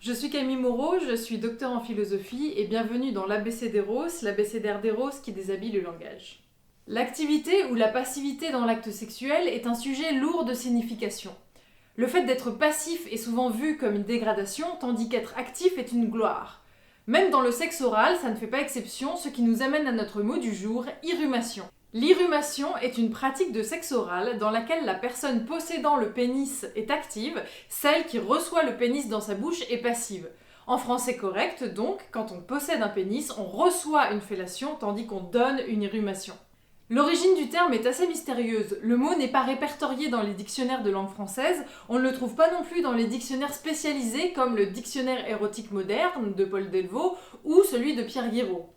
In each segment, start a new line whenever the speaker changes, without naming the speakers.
Je suis Camille Moreau, je suis docteur en philosophie et bienvenue dans l'ABC d'Eros, l'abécédaire d'Eros qui déshabille le langage. L'activité ou la passivité dans l'acte sexuel est un sujet lourd de signification. Le fait d'être passif est souvent vu comme une dégradation, tandis qu'être actif est une gloire. Même dans le sexe oral, ça ne fait pas exception, ce qui nous amène à notre mot du jour, irrumation. L'irrumation est une pratique de sexe oral dans laquelle la personne possédant le pénis est active, celle qui reçoit le pénis dans sa bouche est passive. En français correct, donc, quand on possède un pénis, on reçoit une fellation tandis qu'on donne une irrumation. L'origine du terme est assez mystérieuse. Le mot n'est pas répertorié dans les dictionnaires de langue française, on ne le trouve pas non plus dans les dictionnaires spécialisés comme le dictionnaire érotique moderne de Paul Delvaux ou celui de Pierre Guiraud.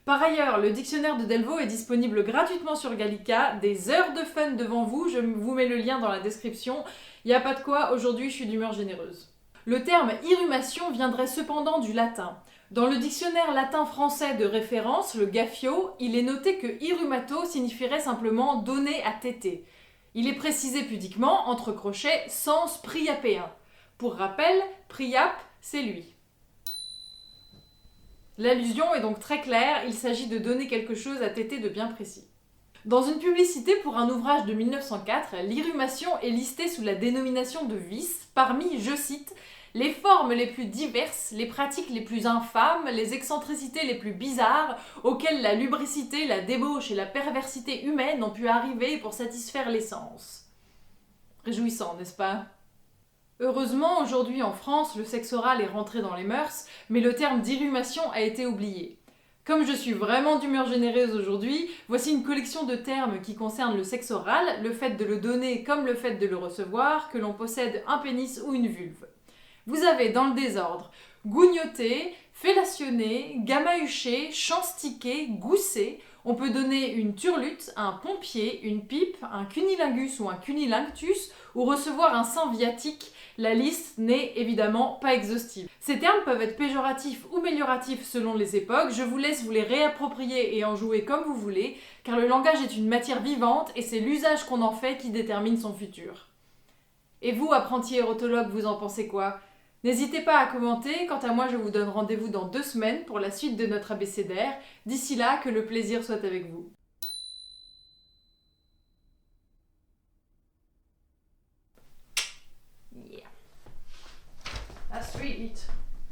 Par ailleurs, le dictionnaire de Delvaux est disponible gratuitement sur Gallica, des heures de fun devant vous, je vous mets le lien dans la description, y a pas de quoi, aujourd'hui je suis d'humeur généreuse. Le terme irrumation viendrait cependant du latin. Dans le dictionnaire latin-français de référence, le Gaffio, il est noté que irrumato signifierait simplement donner à téter. Il est précisé pudiquement, entre crochets, sens priapéen. Pour rappel, priap, c'est lui. L'allusion est donc très claire, il s'agit de donner quelque chose à téter de bien précis. Dans une publicité pour un ouvrage de 1904, l'irrumation est listée sous la dénomination de vice, parmi, je cite, les formes les plus diverses, les pratiques les plus infâmes, les excentricités les plus bizarres, auxquelles la lubricité, la débauche et la perversité humaine ont pu arriver pour satisfaire les sens. Réjouissant, n'est-ce pas ? Heureusement, aujourd'hui en France, le sexe oral est rentré dans les mœurs, mais le terme d'irrumation a été oublié. Comme je suis vraiment d'humeur généreuse aujourd'hui, voici une collection de termes qui concernent le sexe oral, le fait de le donner comme le fait de le recevoir, que l'on possède un pénis ou une vulve. Vous avez dans le désordre gougnoter, fellationner, gamahucher, chanstiquer, gousser. On peut donner une turlute, un pompier, une pipe, un cunilingus ou un cunilingus, ou recevoir un sein viatique. La liste n'est évidemment pas exhaustive. Ces termes peuvent être péjoratifs ou mélioratifs selon les époques. Je vous laisse vous les réapproprier et en jouer comme vous voulez, car le langage est une matière vivante et c'est l'usage qu'on en fait qui détermine son futur. Et vous, apprenti érotologue, vous en pensez quoi ? N'hésitez pas à commenter, quant à moi je vous donne rendez-vous dans 2 semaines pour la suite de notre abécédaire. D'ici là, que le plaisir soit avec vous. Yeah. That's sweet.